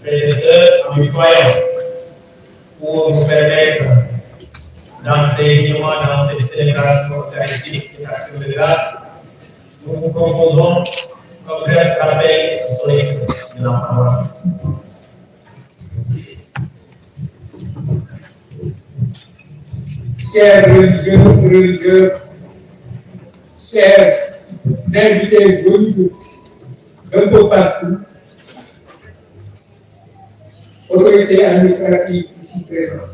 frères et sœurs, en mitoyens, pour nous permettre d'entrer vivement dans cette célébration eucharistique, cette action de grâce. Nous vous proposons comme bref rappel historique de la paroisse. Chers religieux, religieuses, chers invités venus d'un peu partout, autorités administratives ici présentes.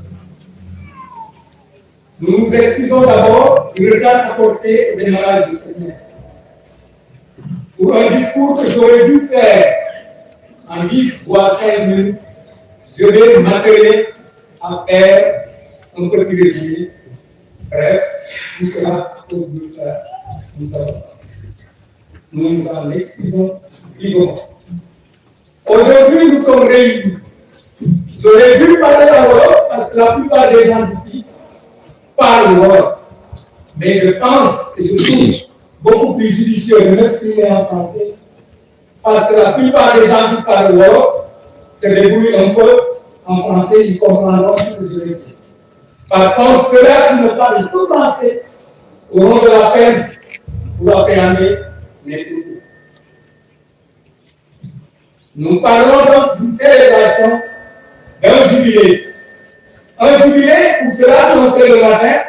Nous nous excusons d'abord du retard apporté au démarrage de cette messe. Pour un discours que j'aurais dû faire en 10 voire 15 minutes, je vais m'atteler à faire un petit résumé. Bref, tout cela à cause du retard. Nous nous en excusons vivement. Aujourd'hui, nous sommes réunis. J'aurais dû parler en Wolof parce que la plupart des gens d'ici parlent Wolof. Mais je pense et je trouve beaucoup plus judicieux de m'exprimer en français parce que la plupart des gens qui parlent Wolof se débrouillent un peu en français, ils comprendront ce que je vais dire. Par contre, ceux-là qui ne parlent tout français auront de la peine pour appréhender l'écriture. Nous parlons donc d'une célébration d'un jubilé. Un jubilé pour ceux-là qui ont fait le matin,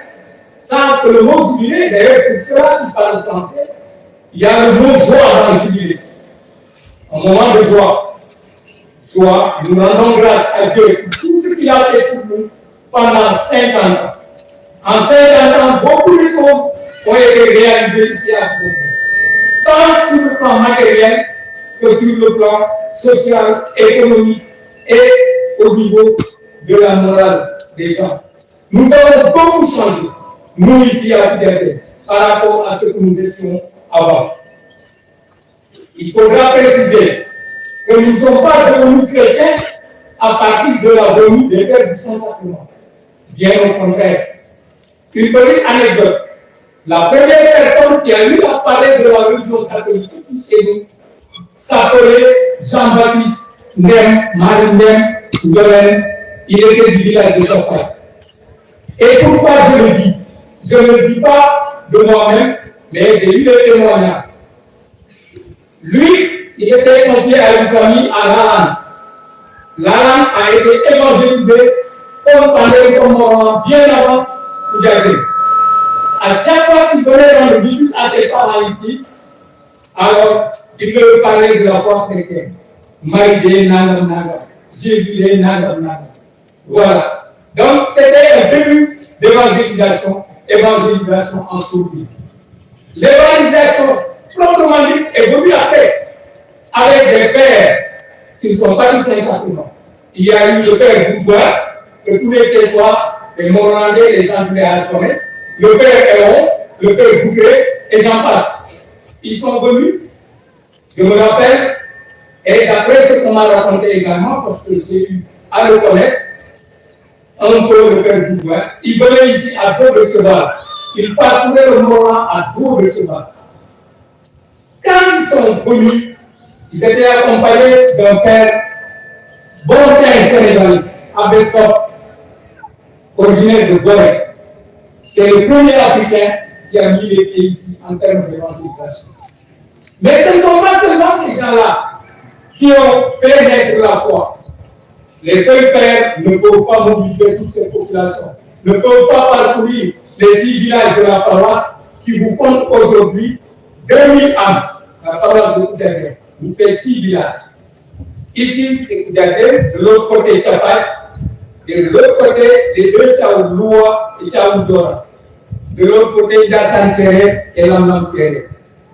sans que le mot jubilé, d'ailleurs pour ceux-là qui parlent français, il y a le mot joie dans le jubilé. Un moment de joie. Joie, nous rendons grâce à Dieu pour tout ce qu'il a fait pour nous pendant 50 ans. En 50 ans, beaucoup de choses ont été réalisées ici à Côte, tant sur le plan matériel que sur le plan social, économique et au niveau de la morale des gens. Nous avons beaucoup changé, nous ici à Côte, par rapport à ce que nous étions avant. Il faudra préciser que nous ne sommes pas devenus chrétiens à partir de la venue des Pères du Saint-Sacrement. Bien au contraire. Une petite anecdote. La première personne qui a eu à parler de la religion catholique ici chez nous s'appelait Jean-Baptiste Nem, Marie-Nem, Jolène. Il était du village de Champagne. Et pourquoi je le dis? Je ne le dis pas de moi-même, mais j'ai eu des témoignages. Lui, il était confié à une famille à Lalanne. Lalanne a été évangélisée comme Tandé, comme Moran, bien avant Koudiaté. À chaque fois qu'il venait rendre visite à ses parents ici, alors il leur parlait de la foi chrétienne. Marie, Nangam, Nangam. Jésus, Nangam, Nangam. Voilà. Donc c'était un début d'évangélisation, évangélisation en sourdine. L'évangélisation, proprement dit, est venue après, avec des pères qui ne sont pas du Saint-Sacrement. Il y a eu le père Bourgois, que tous les soirs, les Morlandais, les gens du Léal connaissent, le père Héron, le père Bouquet, et j'en passe. Ils sont venus, je me rappelle, et d'après ce qu'on m'a raconté également, parce que j'ai eu à le connaître, un peu le père Bourgois, il venait ici à dos de cheval. Il parcourait le Morland à dos de cheval. Quand ils sont venus, ils étaient accompagnés d'un père Bontin sénégalais, Abbé Sop, originaire de Gorée. C'est le premier Africain qui a mis les pieds ici en termes d'évangélisation. Mais ce ne sont pas seulement ces gens-là qui ont fait naître la foi. Les seuls pères ne peuvent pas mobiliser toutes ces populations, ne peuvent pas parcourir les 6 villages de la paroisse qui vous comptent aujourd'hui 2000 âmes. La paroisse de Koudiaté vous fait 6 villages. Ici, c'est Koudiaté, de l'autre côté, Tchapaï, et de l'autre côté, les deux Tchaouloua et Tchaoudora. De l'autre côté, Jassan Serré et Lamnam Serré.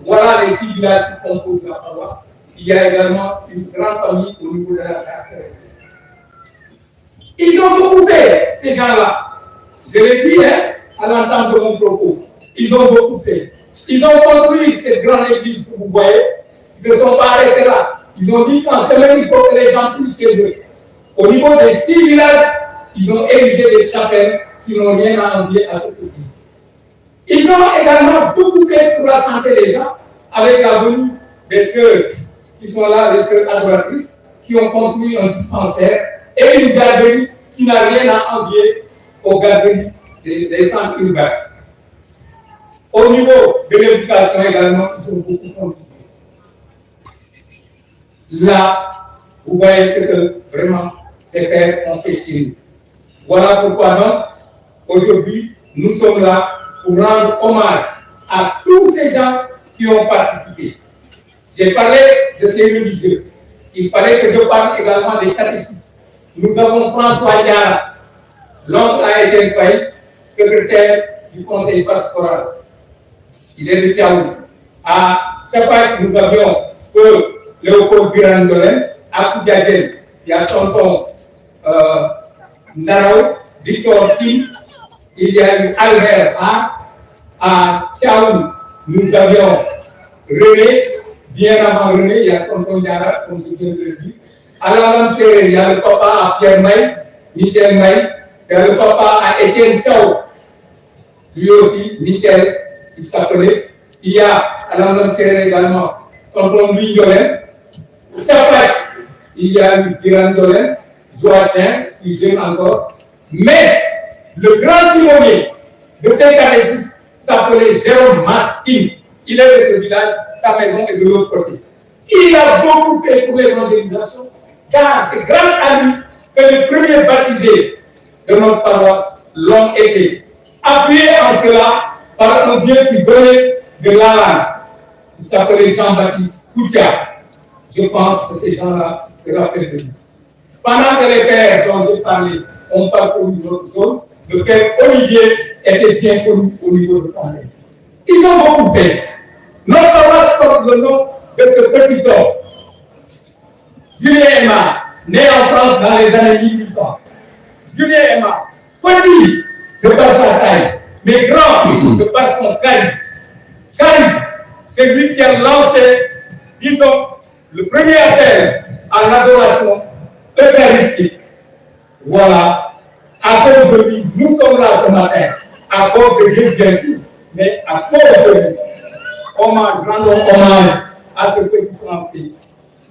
Voilà les 6 villages qui composent la paroisse. Il y a également une grande famille au niveau de la carte. Ils ont beaucoup fait, ces gens-là. Je l'ai dit à l'entente de mon propos. Ils ont beaucoup fait. Ils ont construit cette grande église que vous voyez. Ils ne se sont pas arrêtés là. Ils ont dit qu'en semaine, il faut que les gens puissent chez eux. Au niveau des 6 villages, ils ont érigé des chapelles qui n'ont rien à envier à cette église. Ils ont également beaucoup fait pour la santé des gens avec la venue des sœurs qui sont là, les sœurs adoratrices. qui ont construit un dispensaire et une garderie qui n'a rien à envier aux garderies des centres urbains. Au niveau de l'éducation également, ils sont beaucoup contribués. Là, vous voyez ce que vraiment ces pères ont fait chez nous. Voilà pourquoi donc, aujourd'hui, nous sommes là pour rendre hommage à tous ces gens qui ont participé. J'ai parlé de ces religieux. Il fallait que je parle également des catéchistes. Nous avons François Diara, l'oncle à Étienne Faye, secrétaire du conseil pastoral. Il est de Tchaoul. À Tchapak, nous avions Feu Léopold Birandolen. À Koudjadjen, il y a tonton Narao, Victor Kim, il y a eu Albert A. À Tchaoul, nous avions René. Bien avant René, il y a tonton Diara, comme je viens de le dire. À l'avancée, il y a le papa à Pierre Maï, Michel Maï. Il y a le papa à Étienne Tchao. Lui aussi, Michel, il s'appelait. Il y a à l'avancée également tonton Louis Dolen. Tapat, il y a eu Diran Dolen, Joachim, qui jeune encore. Mais le grand timonier de ces catéchistes s'appelait Jérôme Maskin. Il est de ce village, sa maison est de l'autre côté. Il a beaucoup fait pour l'évangélisation, car c'est grâce à lui que les premiers baptisés de notre paroisse l'ont été. Appuyé en cela par un Dieu qui venait de l'Alan. Il s'appelait Jean-Baptiste Koutia. Je pense que ces gens-là se rappellent de lui. Pendant que les pères dont j'ai parlé ont parcouru notre zone, le père Olivier était bien connu au niveau de Fandel. Ils ont beaucoup fait. Notre paroisse porte le nom de ce petit homme. Julien Aymar, né en France dans les années 1800. Julien Aymar, petit de par sa taille, mais grand de par son charisme. Charisme, c'est lui qui a lancé, disons, le premier appel à l'adoration eucharistique. Voilà. À cause de lui, nous sommes là ce matin. À cause de Dieu, bien sûr, mais à cause de lui. Hommage, rendons hommage à ce petit Français.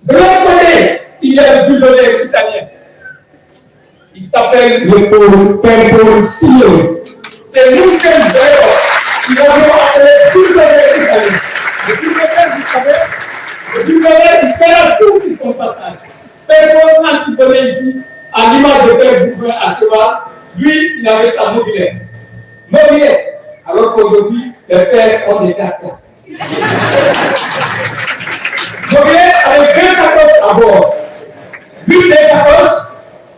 De l'autre côté, il y a le bulldozer italien. Il s'appelle le Père Paul Sillon. C'est nous qui avons appelé bulldozer italien. Le bulldozer, vous savez, le bulldozer, il fait tout sur son passage. Père Paul, quand il venait ici, à l'image de Père Bourbon à cheval, lui, il avait sa mobilette. Mobilette. Alors qu'aujourd'hui, les pères ont des cartes. Mobilette avec 2 sacoches à bord. L'une des sacoches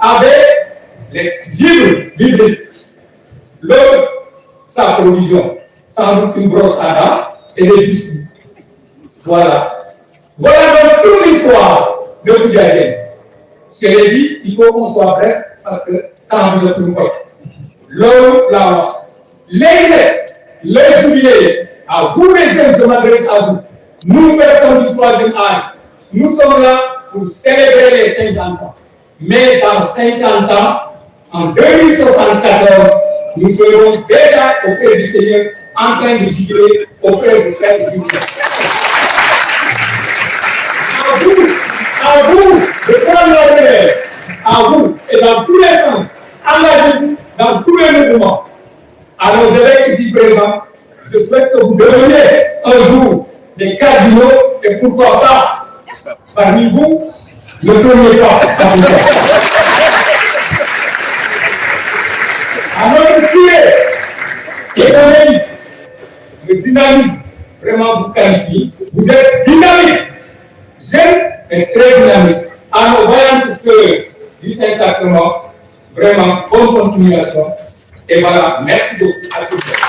avait les livres. L'autre, sa provision. Sans doute une brosse à dents et des biscuits. Voilà. Voilà donc toute l'histoire de Koudjadjen. Je l'ai dit, il faut qu'on soit bref parce que quand vous êtes une fois. L'homme, là, les jubilés, à vous les jeunes, je m'adresse à vous. Nous, personnes du 3e âge, nous sommes là pour célébrer les 50 ans. Mais dans 50 ans, en 2074, nous serons déjà auprès du Seigneur en train de jubiler auprès du Père jubilé. À vous de prendre la relève, à vous et dans tous les sens, engagez-vous dans tous les mouvements. À nos évêques ici présents, je souhaite que vous deveniez un jour des cardinaux et pourquoi pas, parmi vous, le premier pape. À notre pied, l'économie, le dynamisme, vraiment vous qualifie. Vous êtes dynamique, jeune et très dynamique. À nos voyantes sœurs du Saint-Sacrement, vraiment bonne continuation. Et voilà, merci beaucoup à tous.